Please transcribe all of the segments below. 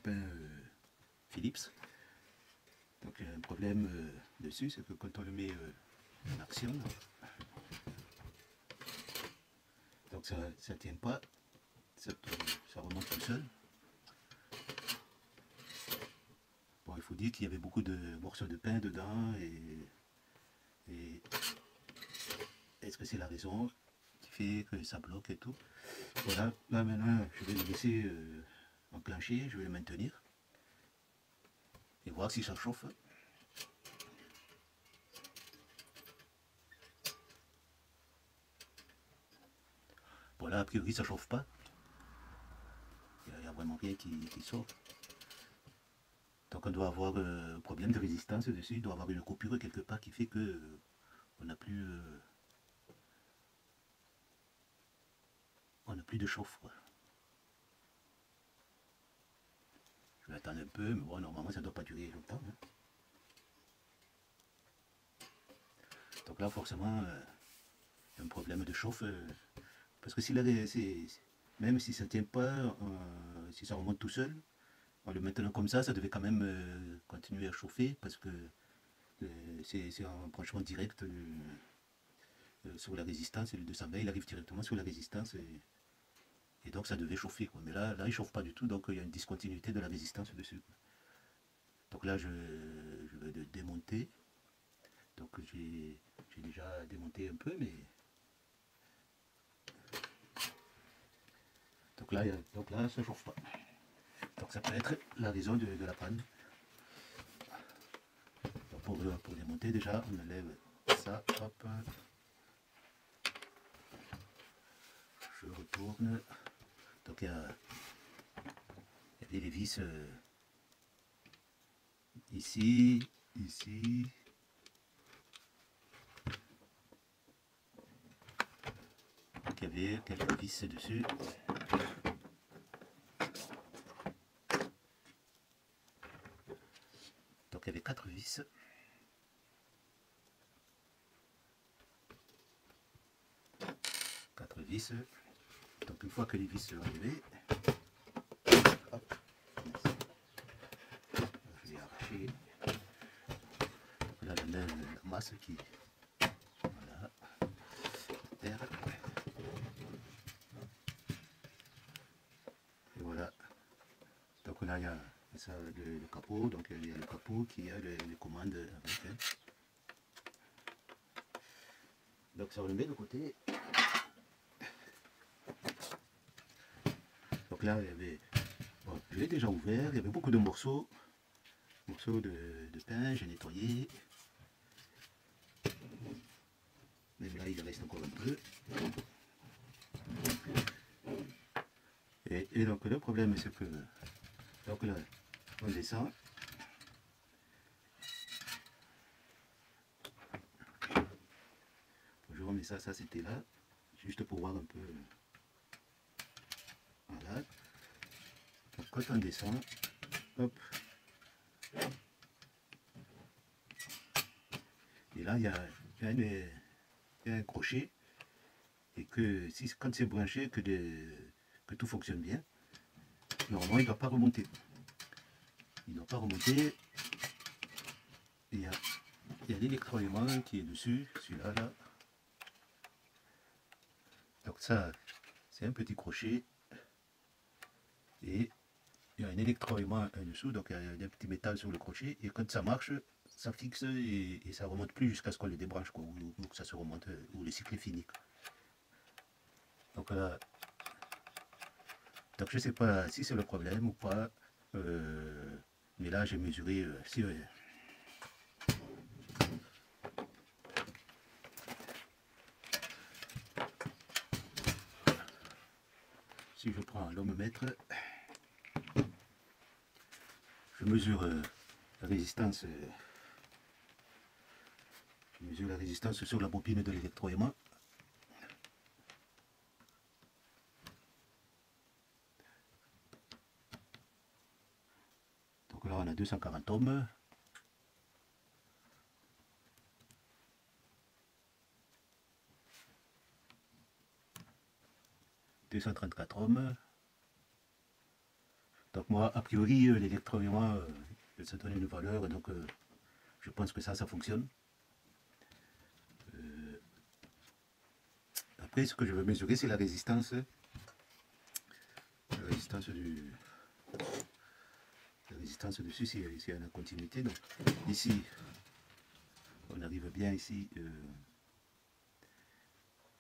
chauffe-pain Philips. Donc un problème dessus, c'est que quand on le met en action, donc ça ne tient pas, ça remonte tout seul. Bon, il faut dire qu'il y avait beaucoup de morceaux de pain dedans et est-ce que c'est la raison qui fait que ça bloque et tout. Voilà, là maintenant je vais le laisser enclencher, je vais le maintenir et voir si ça chauffe. Voilà, a priori ça chauffe pas, il n'y a vraiment rien qui sort. Donc on doit avoir un problème de résistance dessus, il doit avoir une coupure quelque part qui fait que on n'a plus de chauffe, quoi. Je vais attendre un peu, mais bon, normalement ça ne doit pas durer longtemps, hein. Donc là forcément un problème de chauffe, parce que si même si ça ne tient pas, si ça remonte tout seul, en le maintenant comme ça devait quand même continuer à chauffer, parce que c'est un branchement direct sur la résistance, et le 220 il arrive directement sur la résistance, et donc ça devait chauffer, quoi. Mais là il ne chauffe pas du tout, donc il y a une discontinuité de la résistance dessus, quoi. Donc là je vais le démonter. Donc j'ai déjà démonté un peu, mais donc là ça ne chauffe pas. Donc ça peut être la raison de la panne. Donc pour démonter, déjà on enlève ça, hop, je retourne. Donc il y avait les vis ici, ici. Donc il y avait quelques vis dessus. Donc il y avait 4 vis. Donc une fois que les vis sont arrivées, hop, je vais arracher. Là j'enlève la masse qui, voilà, terre. Et voilà. Donc là il y a ça, le capot, donc il y a le capot qui a les commandes avec, hein. Donc ça on le met de côté. Donc là il y avait, bon, je l'ai déjà ouvert, il y avait beaucoup de morceaux de pain, j'ai nettoyé. Même là il reste encore un peu. Et donc le problème c'est que, donc là on descend. Je remets ça c'était là, juste pour voir un peu. Voilà. Donc quand on descend, hop. Et là il y a un crochet. Et que quand c'est branché, que tout fonctionne bien, normalement il ne doit pas remonter. Il ne doit pas remonter. Il y a l'électroaimant qui est dessus, celui-là, là. Donc ça, c'est un petit crochet. Et il y a un électroaimant en dessous, donc il y a un petit métal sur le crochet. Et quand ça marche, ça fixe et ça ne remonte plus jusqu'à ce qu'on le débranche, quoi, ou que ça se remonte, ou le cycle est fini. Donc là, donc je ne sais pas si c'est le problème ou pas, mais là j'ai mesuré, si je prends l'ohmomètre, je mesure la résistance, sur la bobine de l'électroaimant. Donc là on a 240 ohms. « 234 ohms. Donc moi, a priori, l'électrode et moi, ça donne une valeur, donc je pense que ça fonctionne. Après, ce que je veux mesurer, c'est la résistance du... La résistance dessus, s'il y a une continuité. Donc ici, on arrive bien ici.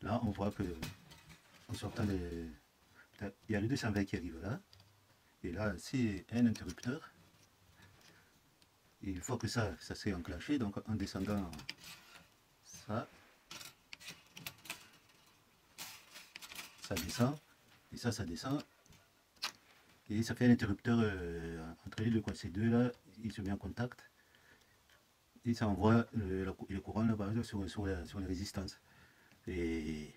Là, on voit que en sortant il y a le 220 qui arrive là. Et là, c'est un interrupteur. Et une fois que ça s'est enclenché, donc en descendant ça descend. Et ça descend. Et ça fait un interrupteur entre les deux. Ces deux là, il se met en contact. Et ça envoie le courant là-bas sur les résistances. Et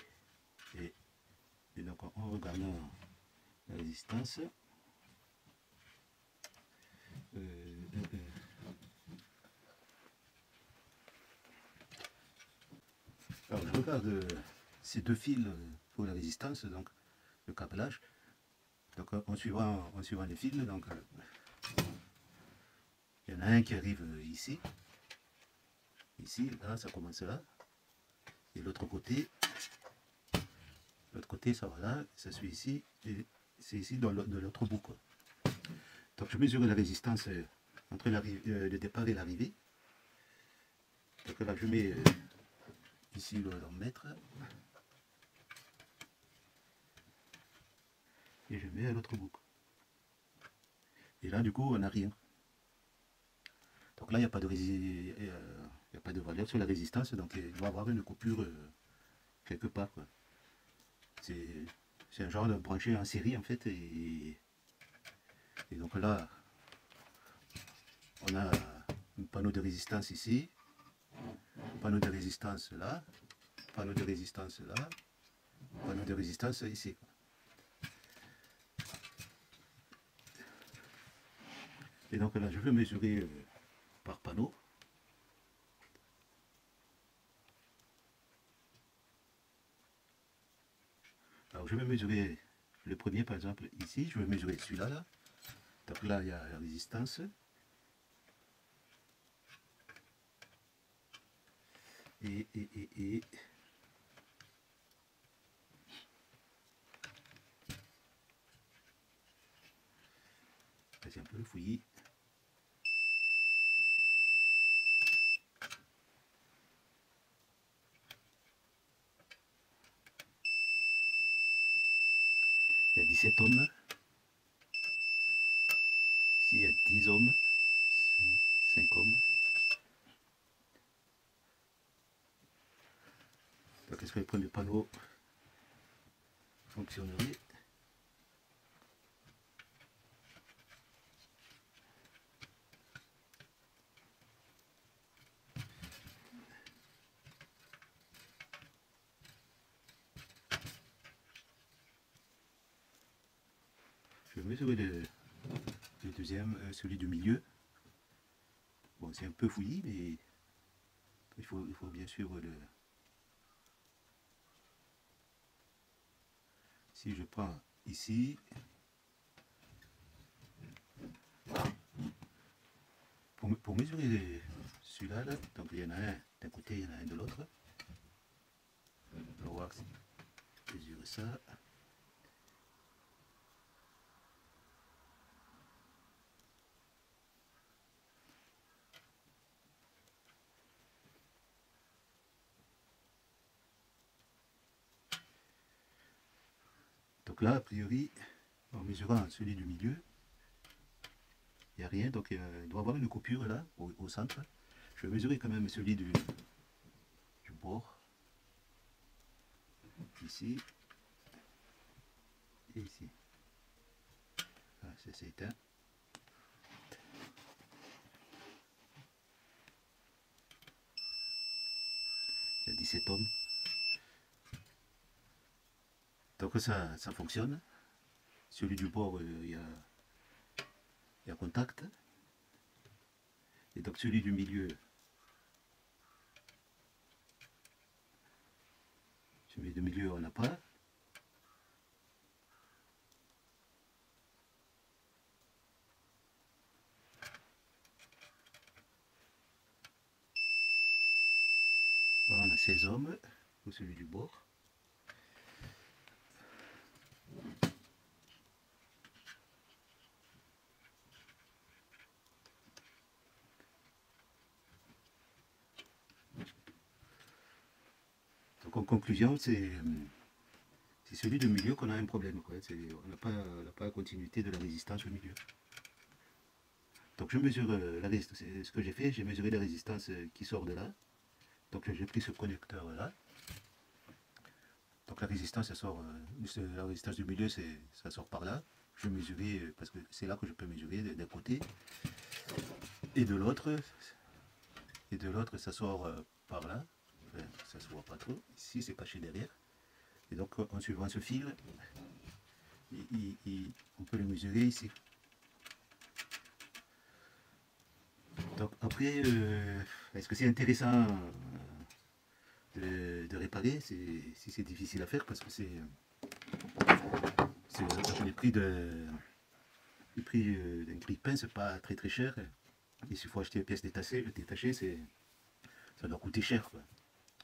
donc en regardant la résistance, alors je regarde ces deux fils pour la résistance, donc le câblage. Donc en suivant les fils, donc il y en a un qui arrive ici, là ça commence là, et l'autre côté ça va là, ça suit ici, et c'est ici de l'autre bout quoi. Donc je mesure la résistance entre le départ et l'arrivée. Donc là je mets ici le mètre et je mets à l'autre bout. Et là du coup on n'a rien. Donc là il n'y a pas de valeur sur la résistance, donc il doit y avoir une coupure quelque part quoi. C'est un genre de branché en série en fait, et donc là on a un panneau de résistance ici, un panneau de résistance là, panneau de résistance là, panneau de résistance ici. Et donc là je vais mesurer par panneau. Alors je vais mesurer le premier par exemple ici, je vais mesurer celui-là là. Donc là il y a la résistance. Et c'est un peu le fouillis. Il y a 17 ohms. Ici il y a 10 ohms, 5 ohms. Donc est-ce que le premier panneau fonctionnerait? Je vais mesurer le deuxième, celui du milieu. Bon, c'est un peu fouillis, mais il faut bien suivre le... Si je prends ici, pour mesurer celui-là, donc il y en a un d'un côté, il y en a un de l'autre. On va voir si je mesure ça. Donc là, a priori, en mesurant celui du milieu, il n'y a rien, donc il doit y avoir une coupure là, au centre. Je vais mesurer quand même celui du bord, ici, et ici. Ah, c'est éteint. Il y a 17 ohms. Donc ça fonctionne. Celui du bord, il y a contact. Et donc celui du milieu, on n'a pas. 16 ohms ou celui du bord. Donc en conclusion, c'est celui de milieu qu'on a un problème. On n'a pas la continuité de la résistance au milieu. Donc je mesure la résistance. Ce que j'ai fait, j'ai mesuré la résistance qui sort de là. Donc j'ai pris ce connecteur là. Donc la résistance, ça sort, la résistance du milieu, ça sort par là. Je mesurais, parce que c'est là que je peux mesurer d'un côté. Et de l'autre, ça sort par là. Enfin, ça se voit pas trop. Ici, c'est caché derrière. Et donc, en suivant ce fil, on peut le mesurer ici. Donc après, est-ce que c'est intéressant de réparer si c'est difficile à faire, parce que les prix d'un grille-pain, c'est pas très très cher. Et s'il faut acheter les pièces détachées, ça doit coûter cher, quoi.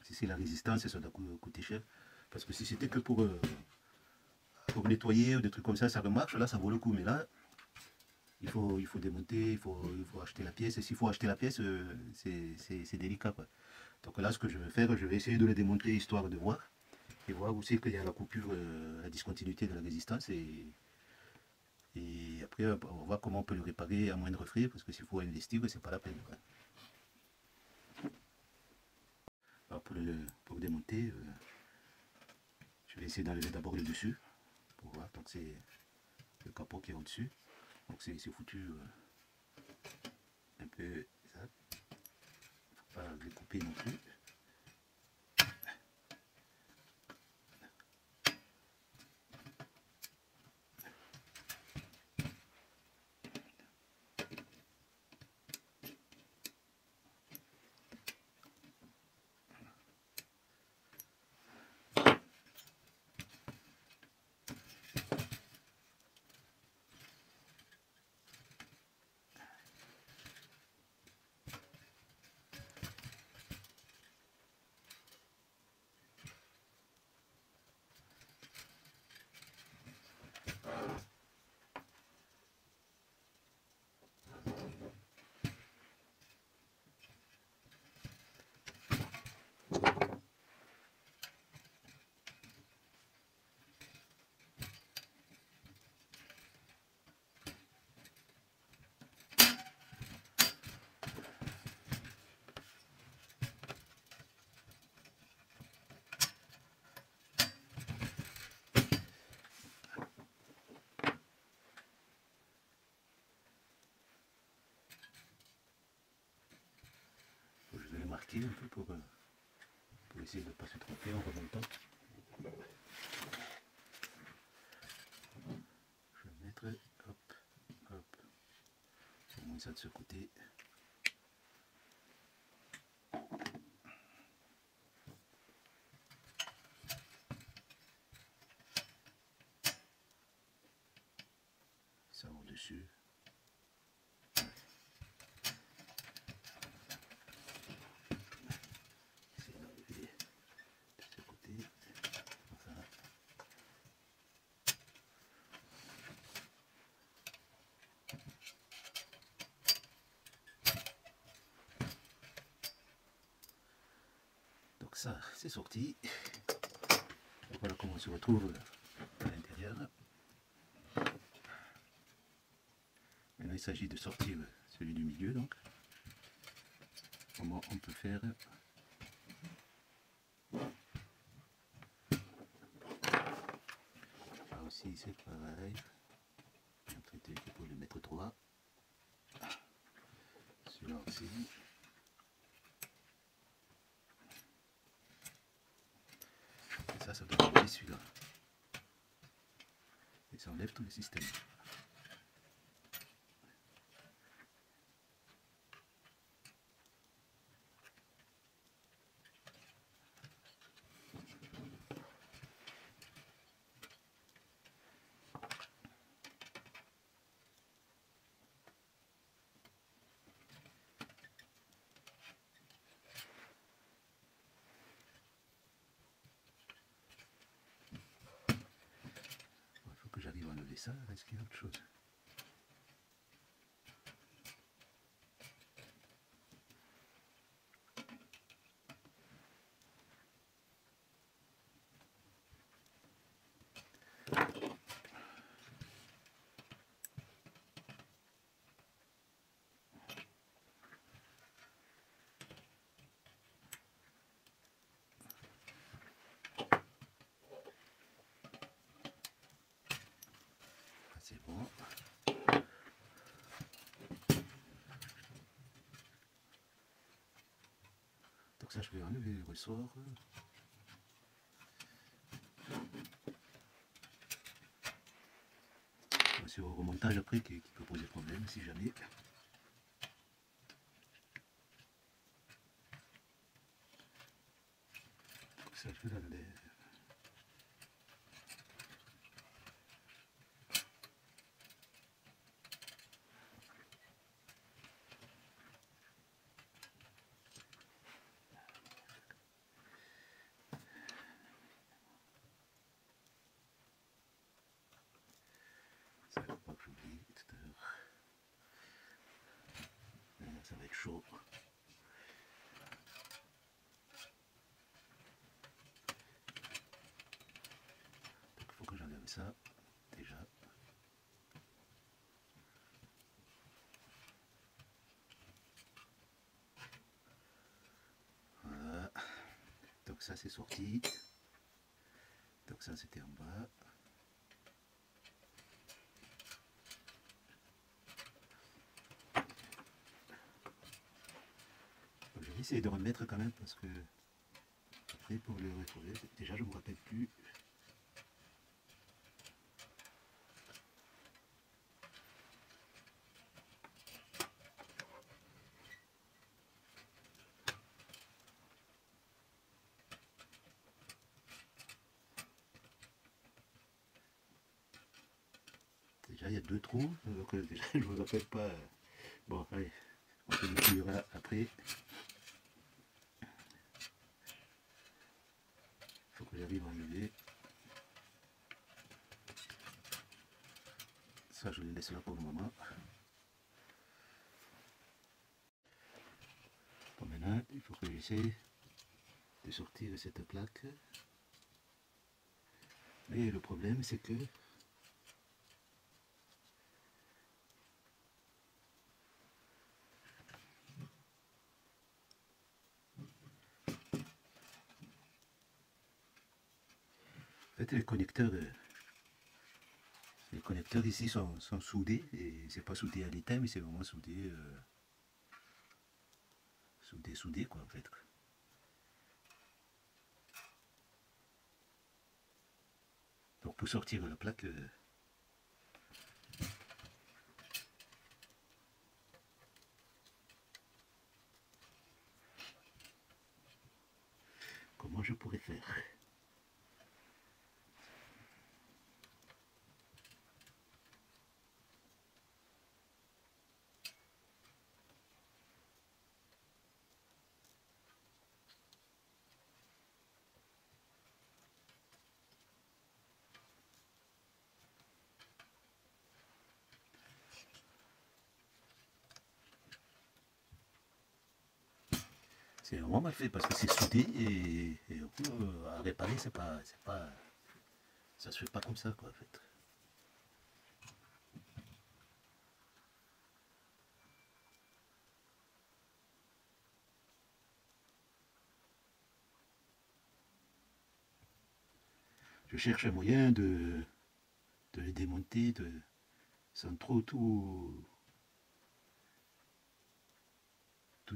Si c'est la résistance, ça doit coûter cher. Parce que si c'était que pour nettoyer ou des trucs comme ça remarche, là ça vaut le coup. Mais là, il faut démonter, il faut acheter la pièce. Et s'il faut acheter la pièce, c'est délicat, quoi. Donc là, ce que je vais faire, je vais essayer de le démontrer histoire de voir. Et voir où c'est qu'il y a la coupure, la discontinuité de la résistance. Et après, on va voir comment on peut le réparer à moindre frais. Parce que s'il faut investir, c'est pas la peine, quoi. Alors pour le démonter, je vais essayer d'enlever d'abord le dessus. Pour voir. Donc c'est le capot qui est au-dessus. Donc c'est foutu un peu ça. Faut pas les couper non plus. Je vais le marquer un peu pour essayer de ne pas se tromper en remontant. Je vais mettre, hop, hop, au moins ça de ce côté. Ça au-dessus. Donc ça, c'est sorti. Voilà comment on se retrouve à l'intérieur. Maintenant, il s'agit de sortir celui du milieu. Donc, comment on peut faire? Là aussi, c'est pareil. Un traité pour le mettre droit. Celui-là aussi. Ça doit enlever celui-là. Et ça enlève tout le système. ça, est-ce qu'il y a autre chose? C'est bon. Donc ça, je vais enlever le ressort. C'est au remontage après qui peut poser problème si jamais. Donc ça, je vais l'enlever. Ça va pas que j'oublie tout à l'heure. Ça va être chaud. Donc il faut que j'enlève ça déjà. Voilà. Donc ça c'est sorti. Donc ça c'était en bas. Je vais essayer de remettre quand même parce que après pour le retrouver, déjà je ne me rappelle plus. Déjà il y a deux trous, donc déjà je ne me rappelle pas. Bon allez, on se débrouillera après. Il faut que j'arrive à enlever. Ça je le laisse là pour le moment. Bon maintenant il faut que j'essaie de sortir cette plaque. Mais le problème c'est que en fait, les connecteurs ici sont soudés, et c'est pas soudé à l'étain, mais c'est vraiment soudé, soudé quoi en fait. Donc pour sortir la plaque, comment je pourrais faire? C'est vraiment mal fait parce que c'est soudé et à réparer, ça se fait pas comme ça quoi en fait. Je cherche un moyen de les démonter sans trop tout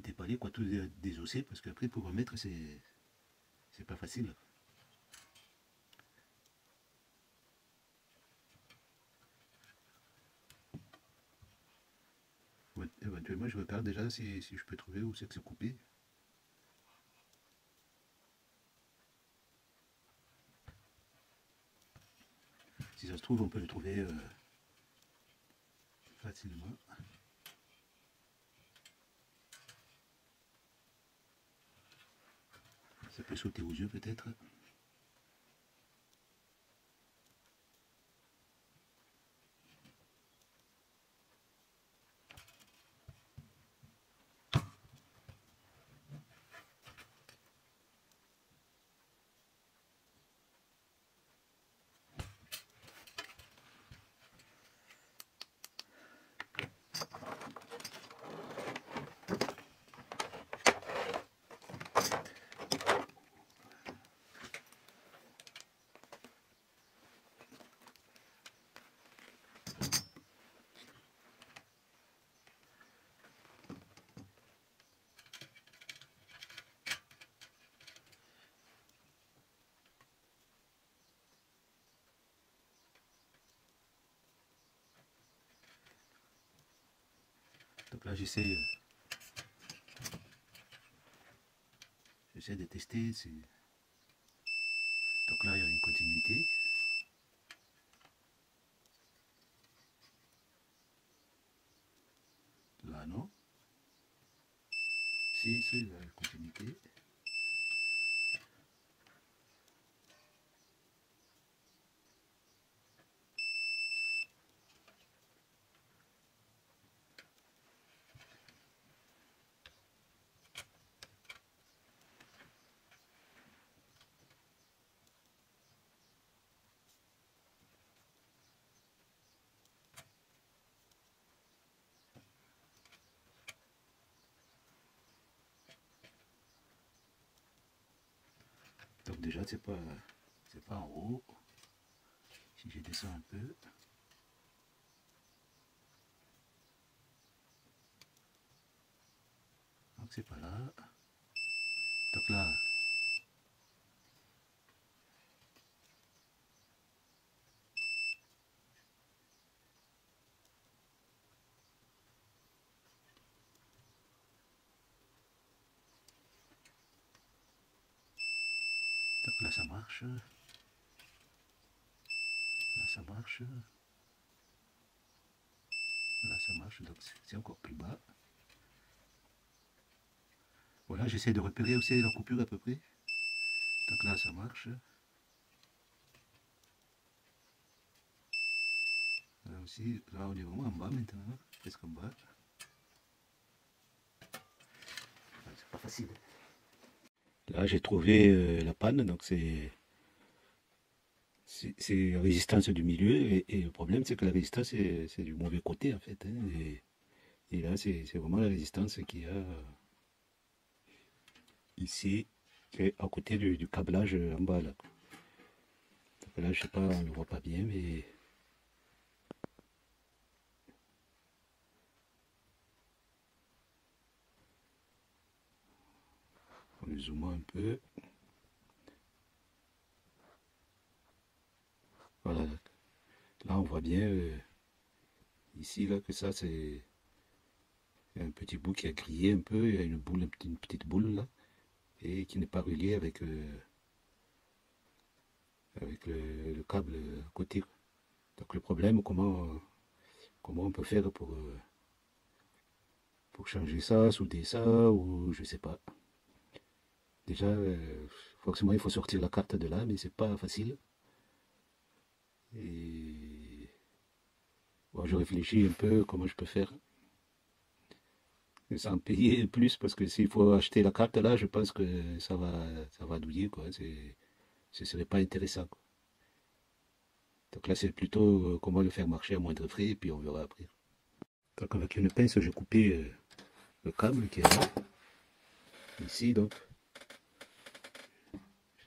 déballer, quoi, tout désosser, parce qu'après pour remettre c'est pas facile. Ouais, éventuellement je regarde déjà si je peux trouver où c'est que c'est coupé. Si ça se trouve on peut le trouver facilement. Ça peut sauter aux yeux peut-être. Donc là, j'essaie de tester. Donc là, il y a une continuité. Là, non. Si, il y a une continuité. Donc déjà, c'est pas en haut. Si je descends un peu. Donc c'est pas là. Donc là. Donc là ça marche. Là ça marche. Là ça marche. Donc c'est encore plus bas. Voilà, j'essaie de repérer aussi la coupure à peu près. Donc là ça marche. Là aussi, là on est vraiment en bas maintenant, presque en bas. C'est pas facile. Là j'ai trouvé la panne, donc c'est la résistance du milieu, et le problème c'est que la résistance c'est du mauvais côté en fait. Hein, et là c'est vraiment la résistance qu'il y a ici, et à côté du câblage en bas là. Donc là je sais pas, on ne le voit pas bien, mais on le zoome un peu. Voilà, là on voit bien ici là que ça c'est un petit bout qui a grillé un peu, il y a une petite boule là, et qui n'est pas reliée avec le câble à côté. Donc le problème, comment on peut faire pour changer ça, souder ça, ou je sais pas. Déjà, forcément il faut sortir la carte de là, mais c'est pas facile. Et bon, je réfléchis un peu comment je peux faire sans payer plus, parce que s'il faut acheter la carte là, je pense que ça va douiller, quoi. Ce serait pas intéressant, quoi. Donc là, c'est plutôt comment le faire marcher à moindre frais, et puis on verra après. Donc avec une pince, j'ai coupé le câble qui est là, ici, donc,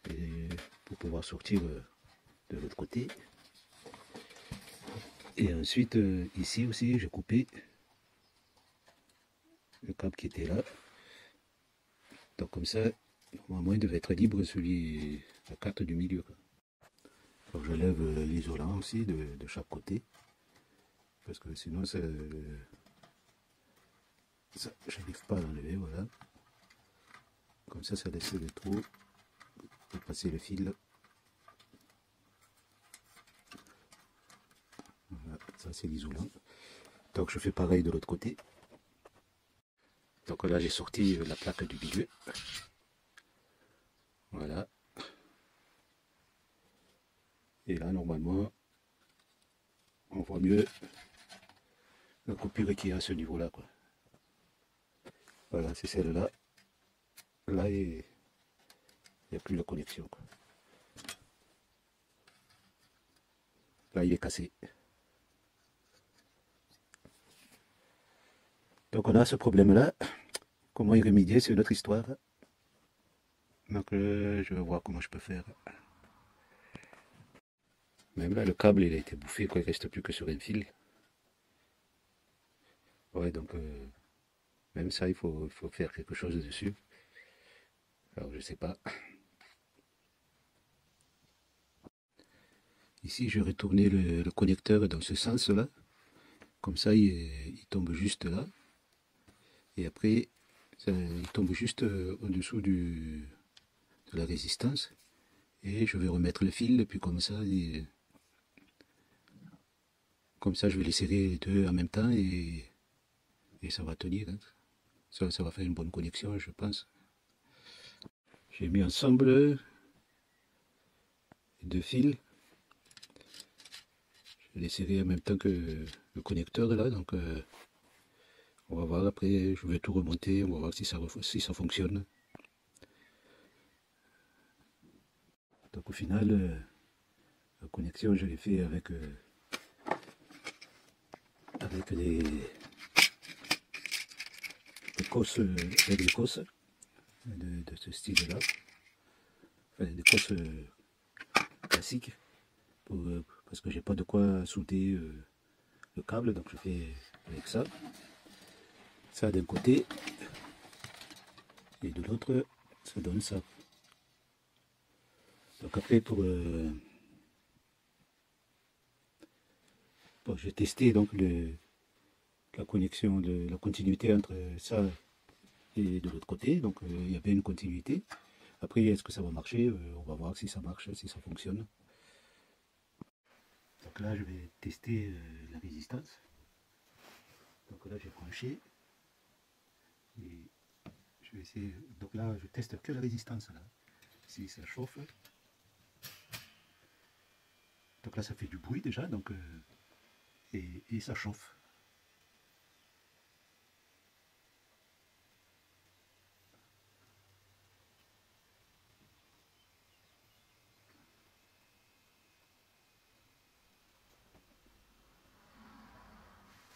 et pour pouvoir sortir de l'autre côté. Et ensuite, ici aussi, j'ai coupé le câble qui était là. Donc comme ça, normalement, il devait être libre, la carte du milieu, quoi. Donc je lève l'isolant aussi de chaque côté, parce que sinon, ça j'arrive pas à l'enlever, voilà. Comme ça laisse le trou pour passer le fil. Voilà, ça c'est l'isolant. Donc je fais pareil de l'autre côté. Donc là j'ai sorti la plaque du milieu. Voilà. Et là normalement on voit mieux la coupure qui est à ce niveau-là, quoi. Voilà, c'est celle-là. Là, il n'y a plus la connexion, quoi. Là, il est cassé. Donc on a ce problème-là. Comment y remédier, c'est une autre histoire. Donc je vais voir comment je peux faire. Même là, le câble, il a été bouffé, quoi. Il ne reste plus que sur un fil. Ouais, donc même ça, il faut faire quelque chose dessus. Alors, je sais pas. Ici, je vais retourner le connecteur dans ce sens-là. Comme ça, il tombe juste là. Et après, il tombe juste au-dessous de la résistance. Et je vais remettre le fil, et puis comme ça, je vais les serrer les deux en même temps et ça va tenir, hein. Ça va faire une bonne connexion, je pense. J'ai mis ensemble les deux fils. Je vais les serrer en même temps que le connecteur là, donc on va voir après, je vais tout remonter, on va voir si ça fonctionne. Donc au final, la connexion je l'ai fait avec des cosses, avec des cosses de ce style là, enfin, des cosses classiques, parce que j'ai pas de quoi souder le câble, donc je fais avec ça d'un côté, et de l'autre ça donne ça. Donc après j'ai testé donc la connexion, la continuité entre ça et de l'autre côté, donc il y avait une continuité. Après, est-ce que ça va marcher? On va voir si ça marche, si ça fonctionne. Donc là, je vais tester la résistance. Donc là, j'ai branché. Et je vais essayer. Donc là, je teste que la résistance là. Si ça chauffe. Donc là, ça fait du bruit déjà, donc et ça chauffe.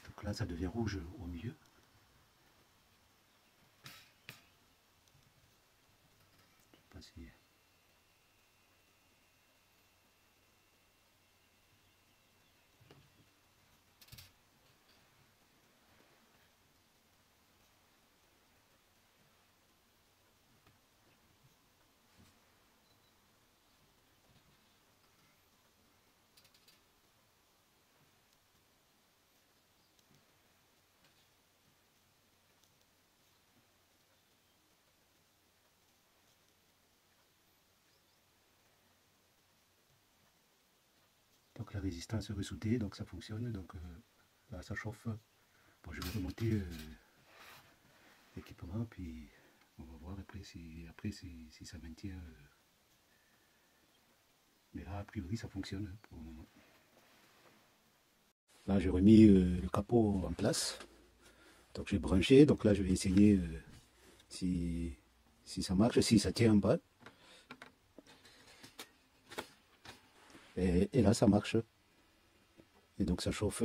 Donc là, ça devient rouge au milieu. Je sais pas si. Donc la résistance est ressoudée, donc ça fonctionne. Donc là, ça chauffe. Bon, je vais remonter l'équipement, puis on va voir après si ça maintient. Mais là, a priori, ça fonctionne pour le moment. Là, j'ai remis le capot en place. Donc j'ai branché. Donc là, je vais essayer si ça marche, si ça tient en bas. Et là, ça marche. Et donc ça chauffe.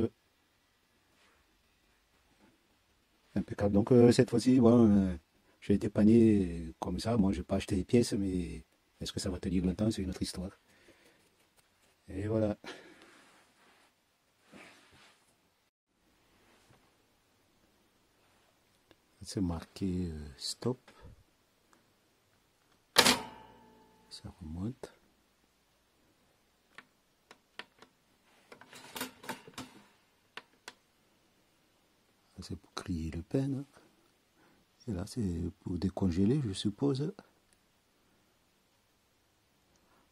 Impeccable. Donc cette fois-ci, bon, je vais dépanner comme ça. Moi, je n'ai pas acheté des pièces, mais est-ce que ça va tenir longtemps? C'est une autre histoire. Et voilà. C'est marqué stop. Ça remonte. C'est pour crier le pain. Et là, c'est pour décongeler, je suppose.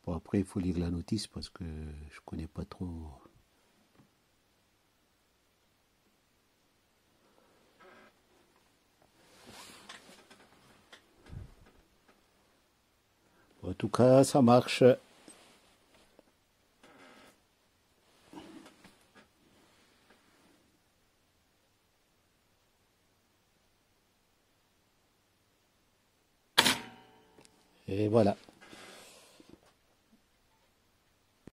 Bon, après, il faut lire la notice parce que je connais pas trop. En tout cas, ça marche. Et voilà.